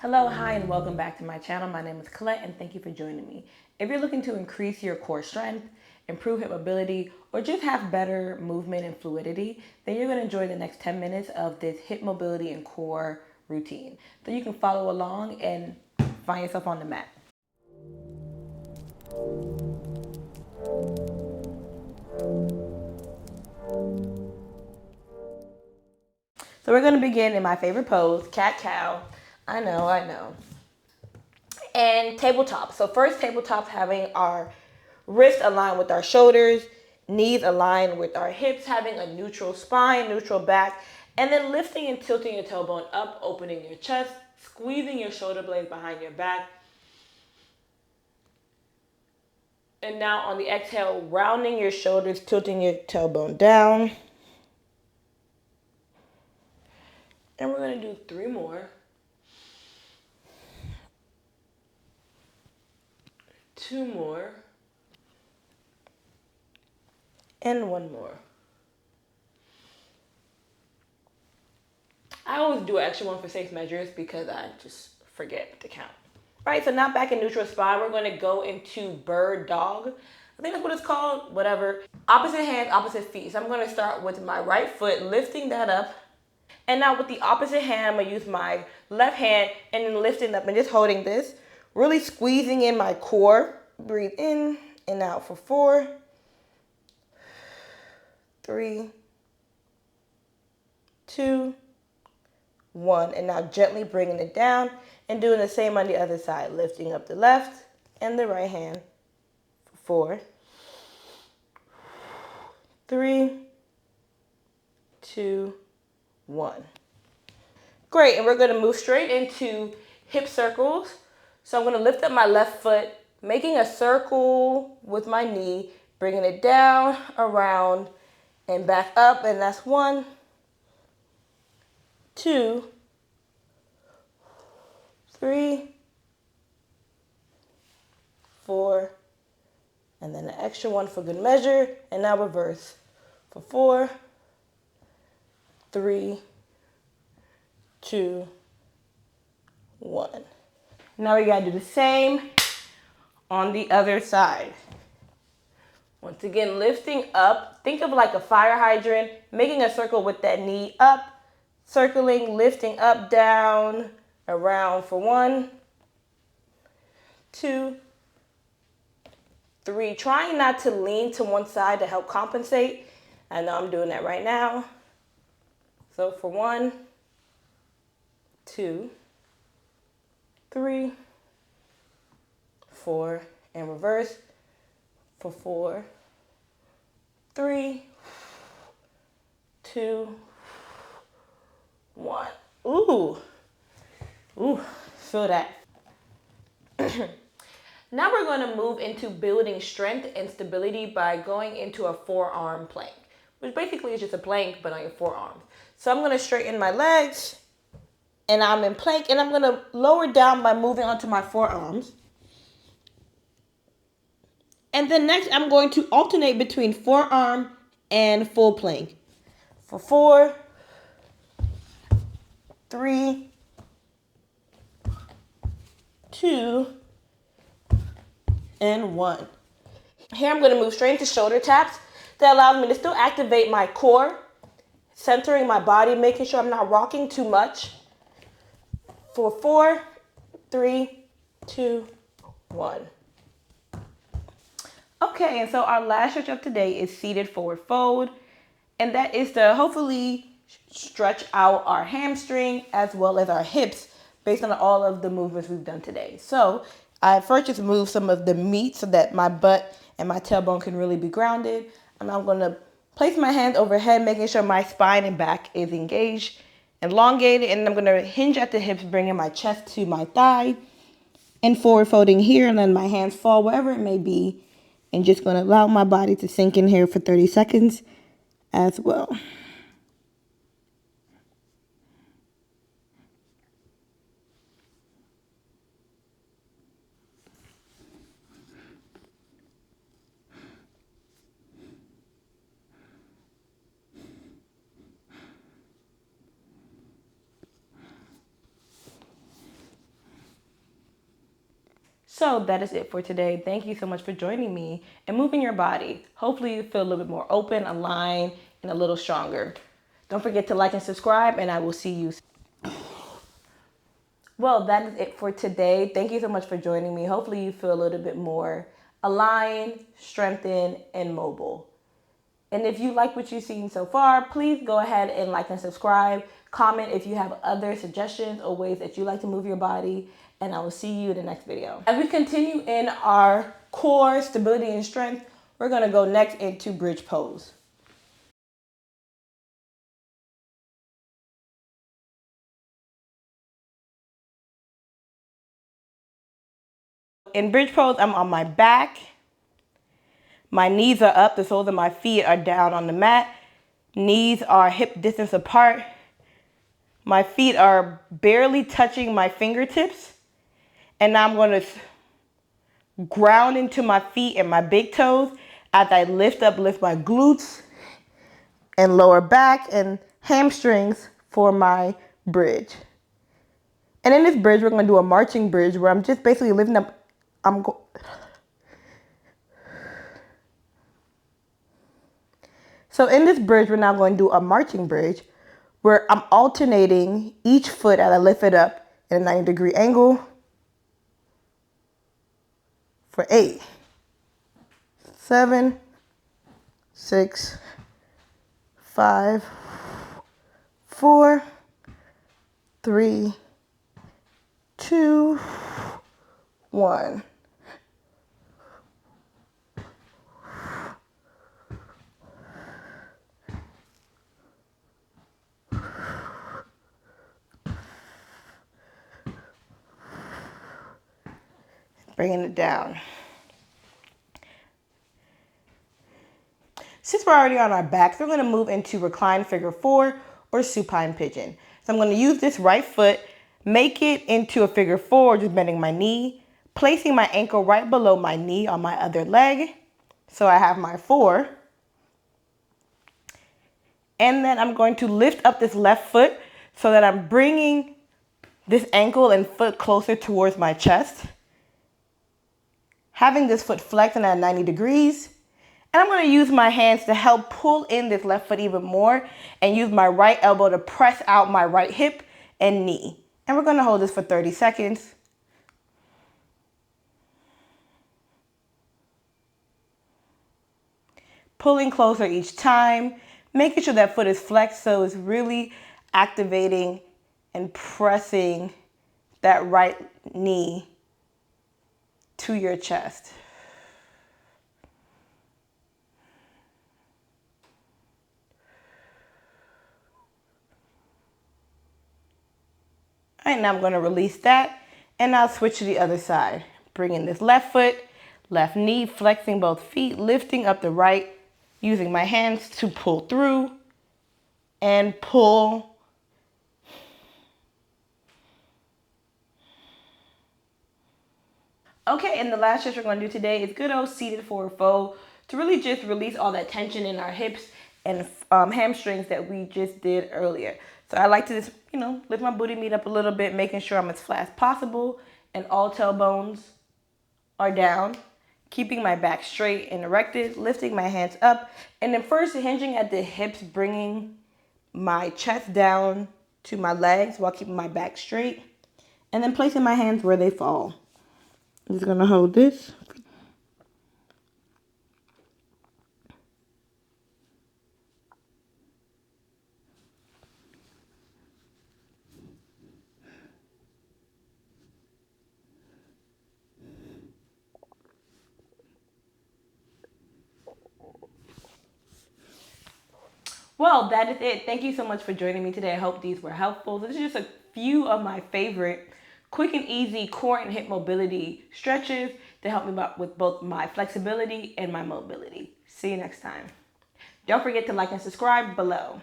Hello, hi, and welcome back to my channel. My name is Colette, and thank you for joining me. If you're looking to increase your core strength, improve hip mobility, or just have better movement and fluidity, then you're going to enjoy the next 10 minutes of this hip mobility and core routine. So you can follow along and find yourself on the mat. So we're going to begin in my favorite pose, cat-cow. I know. And tabletop. So first, tabletop, having our wrists aligned with our shoulders, knees aligned with our hips, having a neutral spine, neutral back, and then lifting and tilting your tailbone up, opening your chest, squeezing your shoulder blades behind your back. And now on the exhale, rounding your shoulders, tilting your tailbone down. And we're going to do 3 more. 2 more. And 1 more. I always do an extra one for safe measures because I just forget to count. Right, so now back in neutral spine, we're going to go into bird dog. I think that's what it's called, whatever. Opposite hands, opposite feet. So I'm going to start with my right foot, lifting that up. And now with the opposite hand, I'm going to use my left hand and then lifting up and just holding this. Really squeezing in my core. Breathe in and out for 4, 3, 2, 1. And now gently bringing it down and doing the same on the other side. Lifting up the left and the right hand for 4, 3, 2, 1. Great, and we're going to move straight into hip circles. So I'm going to lift up my left foot, making a circle with my knee, bringing it down, around, and back up. And that's 1, 2, 3, 4, and then an extra one for good measure. And now reverse for 4, 3, 2, 1. Now we gotta do the same on the other side. Once again, lifting up. Think of like a fire hydrant, making a circle with that knee up, circling, lifting up, down, around for 1, 2, 3. Trying not to lean to one side to help compensate. I know I'm doing that right now. So for 1, 2, 3, 4, and reverse for 4, 3, 2, 1. Ooh, feel that. Now we're going to move into building strength and stability by going into a forearm plank, which basically is just a plank but on your forearms. So I'm going to straighten my legs, and I'm in plank, and I'm going to lower down by moving onto my forearms. And then next, I'm going to alternate between forearm and full plank. For 4, 3, 2, and 1. Here I'm going to move straight into shoulder taps. That allows me to still activate my core, centering my body, making sure I'm not rocking too much. For 4, 3, 2, 1. Okay, and so our last stretch of today is seated forward fold. And that is to hopefully stretch out our hamstring as well as our hips based on all of the movements we've done today. So I first just move some of the meat so that my butt and my tailbone can really be grounded. And I'm going to place my hands overhead, making sure my spine and back is engaged, elongated. And I'm going to hinge at the hips, bringing my chest to my thigh and forward folding here. And then my hands fall wherever it may be. And just going to allow my body to sink in here for 30 seconds as well. So that is it for today. Thank you so much for joining me and moving your body. Hopefully you feel a little bit more open, aligned, and a little stronger. Don't forget to like and subscribe, and I will see you. Well, that is it for today. Thank you so much for joining me. Hopefully you feel a little bit more aligned, strengthened, and mobile. And if you like what you've seen so far, please go ahead and like and subscribe. Comment if you have other suggestions or ways that you like to move your body. And I will see you in the next video. As we continue in our core stability and strength, we're going to go next into bridge pose. In bridge pose, I'm on my back. My knees are up. The soles of my feet are down on the mat. Knees are hip distance apart. My feet are barely touching my fingertips. And now I'm going to ground into my feet and my big toes as I lift my glutes and lower back and hamstrings for my bridge. And in this bridge, we're going to do a marching bridge where I'm just basically lifting up. So in this bridge, we're now going to do a marching bridge where I'm alternating each foot as I lift it up in a 90-degree angle for 8, 7, 6, 5, 4, 3, 2, 1. Bringing it down. Since we're already on our backs, we're going to move into reclined figure 4 or supine pigeon. So I'm going to use this right foot, make it into a figure 4, just bending my knee, placing my ankle right below my knee on my other leg. So I have my 4. And then I'm going to lift up this left foot so that I'm bringing this ankle and foot closer towards my chest. Having this foot flexing at 90 degrees. And I'm going to use my hands to help pull in this left foot even more and use my right elbow to press out my right hip and knee. And we're going to hold this for 30 seconds. Pulling closer each time, making sure that foot is flexed so it's really activating and pressing that right knee to your chest. All right, now I'm going to release that and I'll switch to the other side. Bringing this left foot, left knee, flexing both feet, lifting up the right, using my hands to pull through and pull. Okay, and the last stretch we're going to do today is good old seated forward fold to really just release all that tension in our hips and hamstrings that we just did earlier. So I like to just, lift my booty meat up a little bit, making sure I'm as flat as possible and all tailbones are down, keeping my back straight and erected, lifting my hands up, and then first hinging at the hips, bringing my chest down to my legs while keeping my back straight, and then placing my hands where they fall. I'm just going to hold this. Well, that is it. Thank you so much for joining me today. I hope these were helpful. This is just a few of my favorite quick and easy core and hip mobility stretches to help me with both my flexibility and my mobility. See you next time. Don't forget to like and subscribe below.